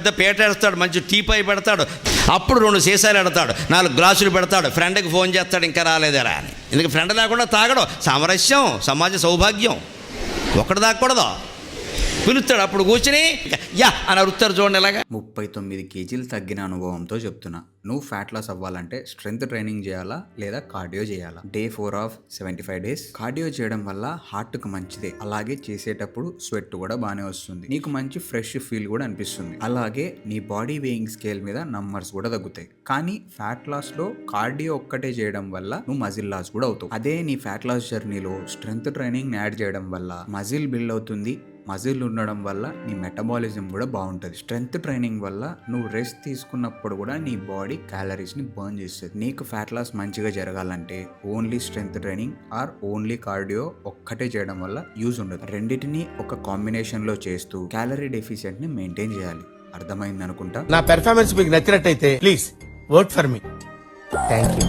పెద్ద పీట ఎడతాడు, మంచి టీపై పెడతాడు, అప్పుడు 2 సీసాలు ఎడతాడు, 4 గ్లాసులు పెడతాడు, ఫ్రెండ్కి ఫోన్ చేస్తాడు ఇంకా రాలేదరా అని. ఎందుకు ఫ్రెండ్ లేకుండా తాగడం సామరస్యం, సమాజ సౌభాగ్యం. ఒకటి తాగకూడదు, పిలుస్తాడు, అప్పుడు కూర్చుని యా అని అరుస్తారు చూడండి. ఇలాగా 39 కేజీలు తగ్గిన అనుభవంతో చెప్తున్నా. నువ్వు ఫ్యాట్ లాస్ అవ్వాలంటే స్ట్రెంత్ ట్రైనింగ్ చేయాలా లేదా కార్డియో చేయాలా? Day 4 of 75 days. కార్డియో చేయడం వల్ల హార్ట్కి మంచిదే, అలాగే చేసేటప్పుడు స్వెట్ కూడా బాగానే వస్తుంది, నీకు మంచి ఫ్రెష్ ఫీల్ కూడా అనిపిస్తుంది, అలాగే నీ బాడీ వెయింగ్ స్కేల్ మీద నంబర్స్ కూడా తగ్గుతాయి. కానీ ఫ్యాట్ లాస్ లో కార్డియో ఒక్కటే చేయడం వల్ల నువ్వు మజిల్ లాస్ కూడా అవుతావు. అదే నీ ఫ్యాట్ లాస్ జర్నీలో స్ట్రెంత్ ట్రైనింగ్ యాడ్ చేయడం వల్ల మజిల్ బిల్డ్ అవుతుంది, మజిల్ ఉండడం వల్ల నీ మెటబాలిజం కూడా బాగుంటుంది. స్ట్రెంత్ ట్రైనింగ్ వల్ల నువ్వు రెస్ట్ తీసుకున్నప్పుడు కూడా నీ బాడీ క్యాలరీస్ని బర్న్ చేస్తుంది. నీకు ఫ్యాట్ లాస్ మంచిగా జరగాలంటే only strength training or only cardio ఒక్కటే చేయడం వల్ల యూజ్ ఉండదు. రెండింటిని ఒక కాంబినేషన్లో చేస్తూ క్యాలరీ డెఫిషియెంట్ని మెయింటైన్ చేయాలి. అర్థమైంది అనుకుంటా. నా పెర్ఫార్మెన్స్ మీకు నచ్చినట్టయితే please vote for me. Thank you.